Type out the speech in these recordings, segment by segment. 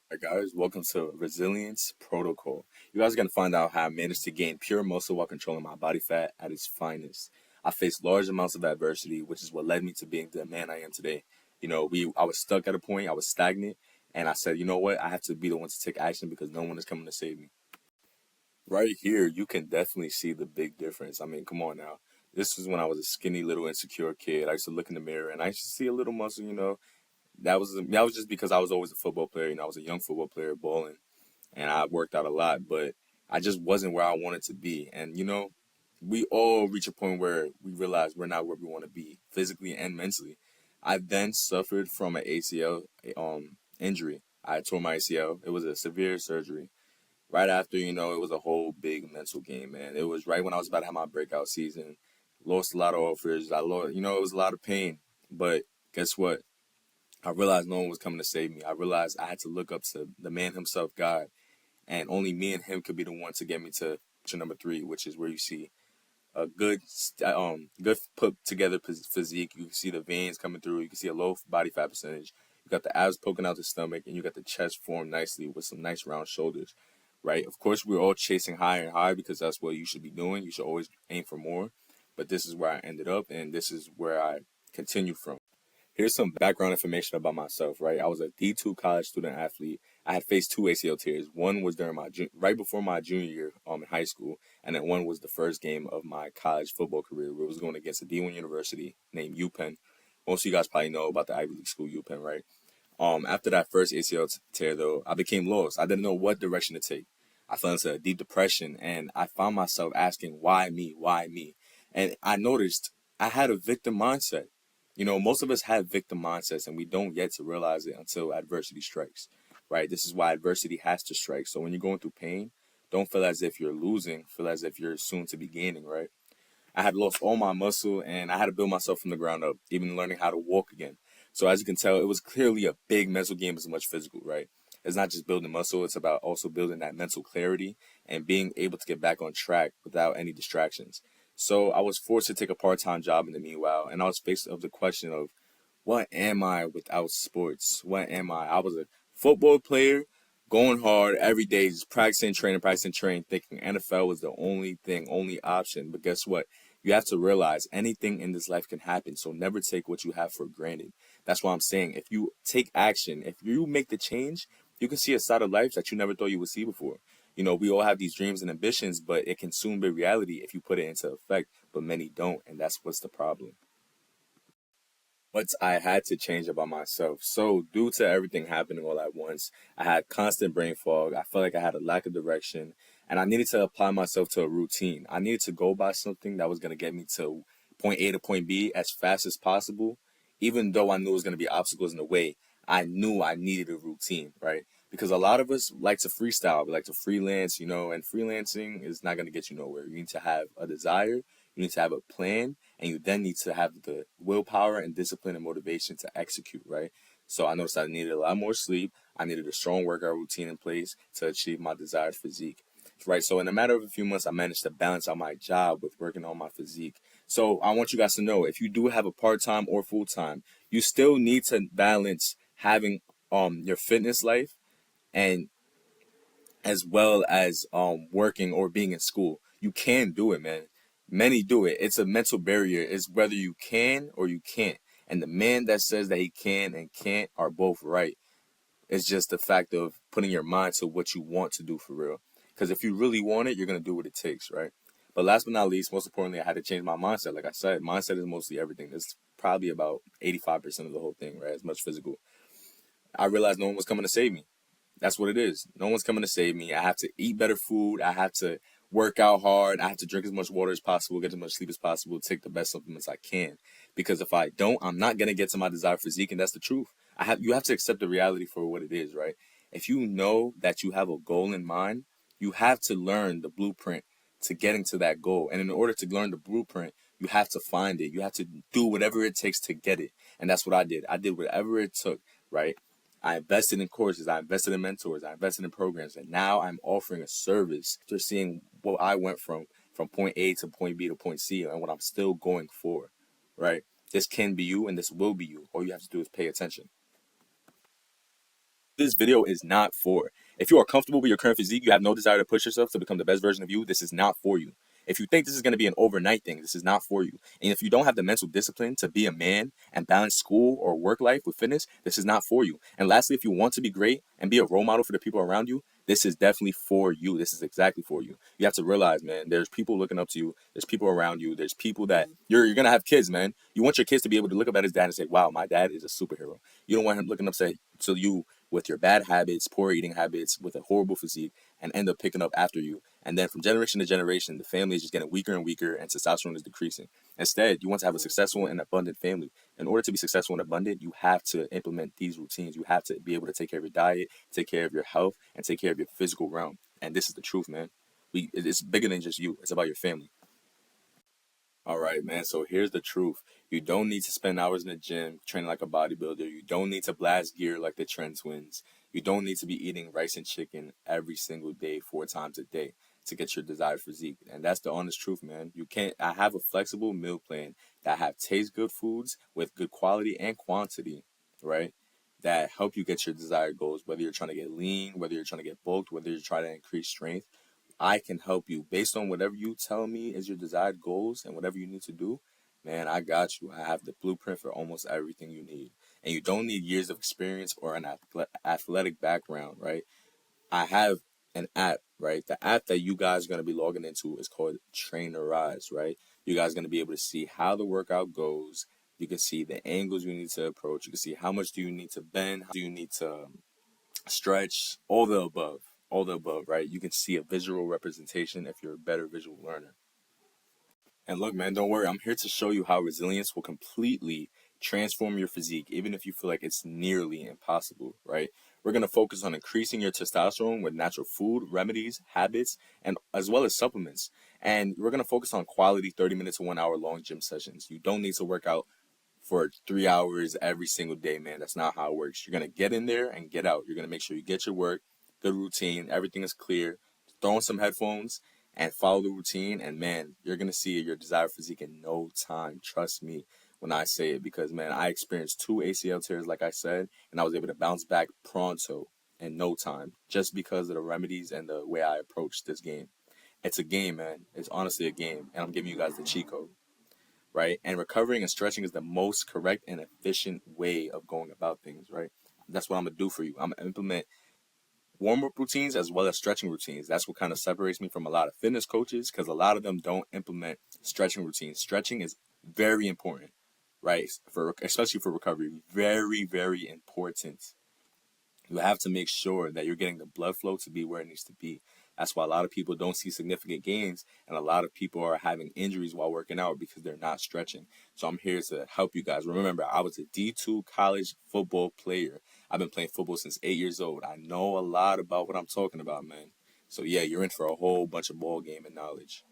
Alright, guys, welcome to Resilience Protocol. You guys are going to find out how I managed to gain pure muscle while controlling my body fat at its finest. I faced large amounts of adversity, which is what led me to being the man I am today. I was stuck at a point, I was stagnant, and I said, you know what, I have to be the one to take action because no one is coming to save me. Right here, you can definitely see the big difference. I mean, come on now. This was when I was a skinny little insecure kid. I used to look in the mirror and I used to see a little muscle, that was just because I was always a football player. I was a young football player balling, and I worked out a lot, but I just wasn't where I wanted to be. And we all reach a point where we realize we're not where we want to be physically and mentally. I then suffered from an ACL injury. I tore my ACL. It was a severe surgery. Right after, it was a whole big mental game, man. It was right when I was about to have my breakout season. Lost a lot of offers. I lost, it was a lot of pain. But guess what? I realized no one was coming to save me. I realized I had to look up to the man himself, God, and only me and him could be the one to get me to number three, which is where you see a good put together physique. You can see the veins coming through. You can see a low body fat percentage. You got the abs poking out the stomach, and you got the chest formed nicely with some nice round shoulders. Right? Of course, we're all chasing higher and higher because that's what you should be doing. You should always aim for more. But this is where I ended up, and this is where I continue from. Here's some background information about myself, right? I was a D2 college student athlete. I had faced two ACL tears. One was during right before my junior year in high school, and then one was the first game of my college football career, where it was going against a D1 university named UPenn. Most of you guys probably know about the Ivy League school UPenn, right? After that first ACL tear, though, I became lost. I didn't know what direction to take. I fell into a deep depression, and I found myself asking, why me? Why me? And I noticed I had a victim mindset. Most of us have victim mindsets, and we don't get to realize it until adversity strikes, right? This is why adversity has to strike. So when you're going through pain, don't feel as if you're losing, feel as if you're soon to be gaining, right? I had lost all my muscle and I had to build myself from the ground up, even learning how to walk again. So as you can tell, it was clearly a big mental game as much physical, right? It's not just building muscle, it's about also building that mental clarity and being able to get back on track without any distractions. So I was forced to take a part-time job in the meanwhile, and I was faced with the question of what am I without sports? What am I? I was a football player going hard every day, just practicing, training, thinking NFL was the only thing, only option. But guess what? You have to realize anything in this life can happen. So never take what you have for granted. That's why I'm saying if you take action, if you make the change, you can see a side of life that you never thought you would see before. We all have these dreams and ambitions, but it can soon be reality if you put it into effect. But many don't, and that's what's the problem. What I had to change about myself. So, due to everything happening all at once, I had constant brain fog. I felt like I had a lack of direction, and I needed to apply myself to a routine. I needed to go by something that was going to get me to point A to point B as fast as possible, even though I knew it was going to be obstacles in the way. I knew I needed a routine, right? Because a lot of us like to freestyle, we like to freelance, and freelancing is not going to get you nowhere. You need to have a desire, you need to have a plan, and you then need to have the willpower and discipline and motivation to execute, right? So I noticed I needed a lot more sleep. I needed a strong workout routine in place to achieve my desired physique, right? So in a matter of a few months, I managed to balance out my job with working on my physique. So I want you guys to know if you do have a part-time or full-time, you still need to balance having your fitness life and as well as working or being in school. You can do it, man. Many do it. It's a mental barrier. It's whether you can or you can't. And the man that says that he can and can't are both right. It's just the fact of putting your mind to what you want to do for real. Because if you really want it, you're gonna do what it takes, right? But last but not least, most importantly, I had to change my mindset. Like I said, mindset is mostly everything. It's probably about 85% of the whole thing, right? As much physical. I realized no one was coming to save me. That's what it is. No one's coming to save me. I have to eat better food. I have to work out hard. I have to drink as much water as possible, get as much sleep as possible, take the best supplements I can. Because if I don't, I'm not gonna get to my desired physique, and that's the truth. You have to accept the reality for what it is, right? If you know that you have a goal in mind, you have to learn the blueprint to getting to that goal. And in order to learn the blueprint, you have to find it. You have to do whatever it takes to get it. And that's what I did. I did whatever it took, right? I invested in courses, I invested in mentors, I invested in programs, and now I'm offering a service. They're seeing what I went from point A to point B to point C and what I'm still going for, right? This can be you and this will be you. All you have to do is pay attention. This video is not for. If you are comfortable with your current physique, you have no desire to push yourself to become the best version of you, this is not for you. If you think this is going to be an overnight thing, this is not for you. And if you don't have the mental discipline to be a man and balance school or work life with fitness, this is not for you. And lastly, if you want to be great and be a role model for the people around you, this is definitely for you. This is exactly for you. You have to realize, man, there's people looking up to you. There's people around you. There's people that you're going to have kids, man. You want your kids to be able to look up at his dad and say, wow, my dad is a superhero. You don't want him looking up say, to you with your bad habits, poor eating habits, with a horrible physique, and end up picking up after you. And then from generation to generation, the family is just getting weaker and weaker, and testosterone is decreasing. Instead, you want to have a successful and abundant family. In order to be successful and abundant, you have to implement these routines. You have to be able to take care of your diet, take care of your health, and take care of your physical realm. And this is the truth, man. It's bigger than just you. It's about your family. All right, man. So here's the truth. You don't need to spend hours in the gym training like a bodybuilder. You don't need to blast gear like the Trend Twins. You don't need to be eating rice and chicken every single day, 4 times a day to get your desired physique. And that's the honest truth, man. You can't. I have a flexible meal plan that have taste good foods with good quality and quantity, right? That help you get your desired goals, whether you're trying to get lean, whether you're trying to get bulked, whether you're trying to increase strength. I can help you based on whatever you tell me is your desired goals and whatever you need to do. Man, I got you. I have the blueprint for almost everything you need. And you don't need years of experience or an athletic background, right? I have an app, right? The app that you guys are going to be logging into is called Trainerize, right? You guys are going to be able to see how the workout goes. You can see the angles you need to approach. You can see how much do you need to bend, how do you need to stretch, all the above, right? You can see a visual representation if you're a better visual learner. And look, man, don't worry. I'm here to show you how resilience will completely transform your physique, even if you feel like it's nearly impossible, right? We're going to focus on increasing your testosterone with natural food, remedies, habits, and as well as supplements. And we're going to focus on quality 30 minutes to 1 hour long gym sessions. You don't need to work out for 3 hours every single day, man. That's not how it works. You're gonna get in there and get out. You're gonna make sure you get your work, good routine, everything is clear. Throw on some headphones and follow the routine, and man, you're gonna see your desired physique in no time. Trust me when I say it, because man, I experienced 2 ACL tears, like I said, and I was able to bounce back pronto in no time, just because of the remedies and the way I approached this game. It's a game, man. It's honestly a game, and I'm giving you guys the cheat code, right? And recovering and stretching is the most correct and efficient way of going about things, right? That's what I'm gonna do for you. I'm gonna implement warm up routines as well as stretching routines. That's what kind of separates me from a lot of fitness coaches, because a lot of them don't implement stretching routines. Stretching is very important, right? For especially for recovery, very, very important. You have to make sure that you're getting the blood flow to be where it needs to be. That's why a lot of people don't see significant gains, and a lot of people are having injuries while working out because they're not stretching. So I'm here to help you guys. Remember, I was a D2 college football player. I've been playing football since 8 years old. I know a lot about what I'm talking about, man. So yeah, you're in for a whole bunch of ball game and knowledge.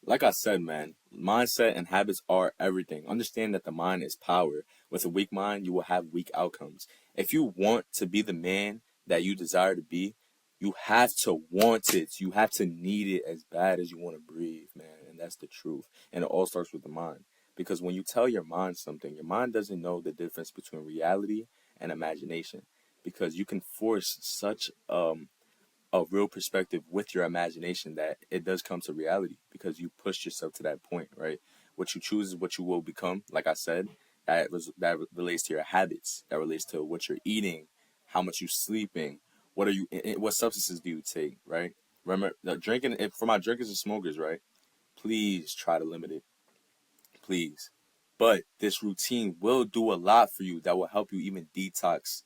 Like I said, man, mindset and habits are everything. Understand that the mind is power. With a weak mind, you will have weak outcomes. If you want to be the man that you desire to be, you have to want it. You have to need it as bad as you want to breathe, man. And that's the truth. And it all starts with the mind. Because when you tell your mind something, your mind doesn't know the difference between reality and imagination. Because you can force such a real perspective with your imagination that it does come to reality because you pushed yourself to that point, right? What you choose is what you will become. Like I said, that relates to your habits, that relates to what you're eating, how much you're sleeping, what substances do you take, right? Remember, the drinking. For my drinkers and smokers, right? Please try to limit it, please. But this routine will do a lot for you that will help you even detox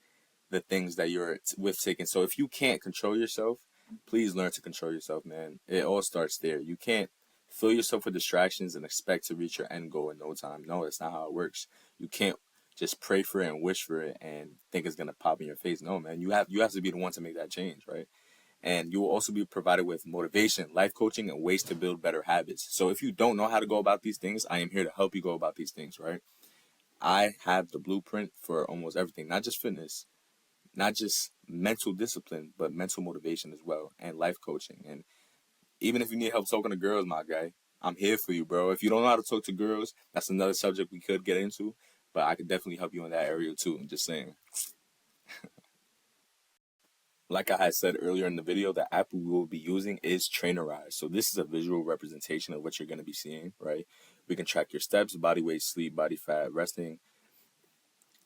the things that you're with taking. So if you can't control yourself, please learn to control yourself, man. It all starts there. You can't fill yourself with distractions and expect to reach your end goal in no time. No, that's not how it works. You can't just pray for it and wish for it and think it's gonna pop in your face. No, man. You have to be the one to make that change, right? And you will also be provided with motivation, life coaching, and ways to build better habits. So if you don't know how to go about these things, I am here to help you go about these things, right? I have the blueprint for almost everything, not just fitness, not just mental discipline, but mental motivation as well, and life coaching. And even if you need help talking to girls, my guy, I'm here for you, bro. If you don't know how to talk to girls, that's another subject we could get into, but I could definitely help you in that area too. I'm just saying. Like I had said earlier in the video, the app we will be using is Trainerize. So this is a visual representation of what you're going to be seeing, right? We can track your steps, body weight, sleep, body fat, resting,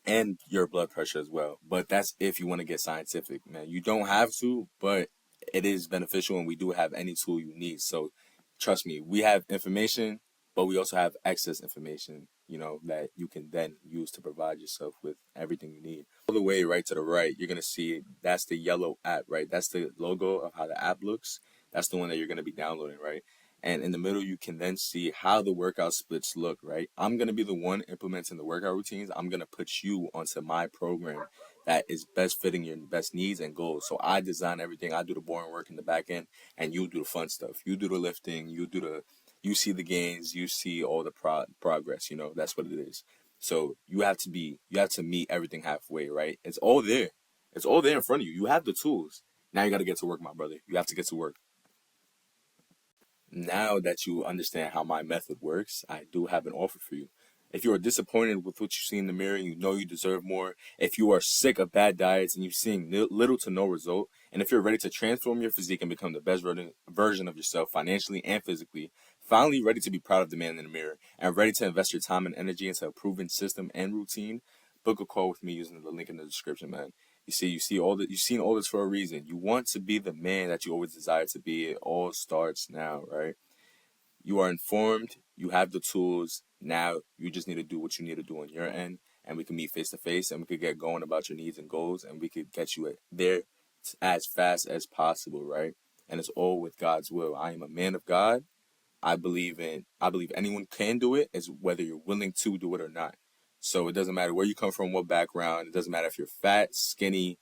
and your blood pressure as well. But that's if you want to get scientific, man. You don't have to, but it is beneficial, and we do have any tool you need. So trust me, we have information, but we also have excess information, that you can then use to provide yourself with everything you need. All the way right to the right, you're gonna see that's the yellow app, right? That's the logo of how the app looks. That's the one that you're gonna be downloading, right? And in the middle, you can then see how the workout splits look, right? I'm going to be the one implementing the workout routines. I'm going to put you onto my program that is best fitting your best needs and goals. So I design everything. I do the boring work in the back end, and you do the fun stuff. You do the lifting. You see the gains. You see all the progress. That's what it is. So you have to meet everything halfway, right? It's all there. It's all there in front of you. You have the tools. Now you got to get to work, my brother. You have to get to work. Now that you understand how my method works, I do have an offer for you. If you are disappointed with what you see in the mirror and you know you deserve more, if you are sick of bad diets and you're seeing little to no result, and if you're ready to transform your physique and become the best version of yourself financially and physically, finally ready to be proud of the man in the mirror, and ready to invest your time and energy into a proven system and routine, book a call with me using the link in the description, man. You've seen all this for a reason. You want to be the man that you always desire to be. It all starts now, right? You are informed, you have the tools. Now you just need to do what you need to do on your end, and we can meet face to face, and we could get going about your needs and goals, and we could get you there as fast as possible, right? And it's all with God's will. I am a man of God. I believe anyone can do it, is whether you're willing to do it or not. So it doesn't matter where you come from, what background. It doesn't matter if you're fat, skinny,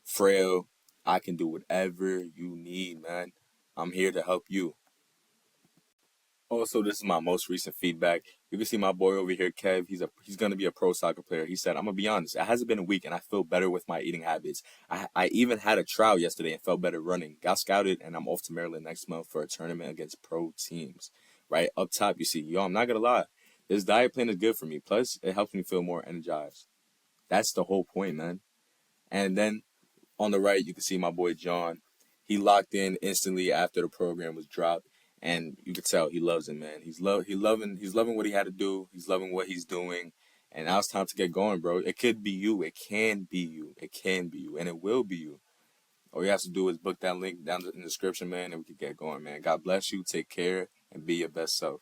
frail. I can do whatever you need, man. I'm here to help you. Also, this is my most recent feedback. You can see my boy over here, Kev. He's gonna be a pro soccer player. He said, "I'm gonna be honest. It hasn't been a week, and I feel better with my eating habits. I even had a trial yesterday and felt better running. Got scouted, and I'm off to Maryland next month for a tournament against pro teams." Right up top, you see, yo, I'm not gonna lie. This diet plan is good for me. Plus, it helps me feel more energized. That's the whole point, man. And then on the right, you can see my boy John. He locked in instantly after the program was dropped, and you could tell he loves it, man. He's loving what he had to do. He's loving what he's doing, and now it's time to get going, bro. It could be you. It can be you. It can be you, and it will be you. All you have to do is book that link down in the description, man, and we can get going, man. God bless you. Take care, and be your best self.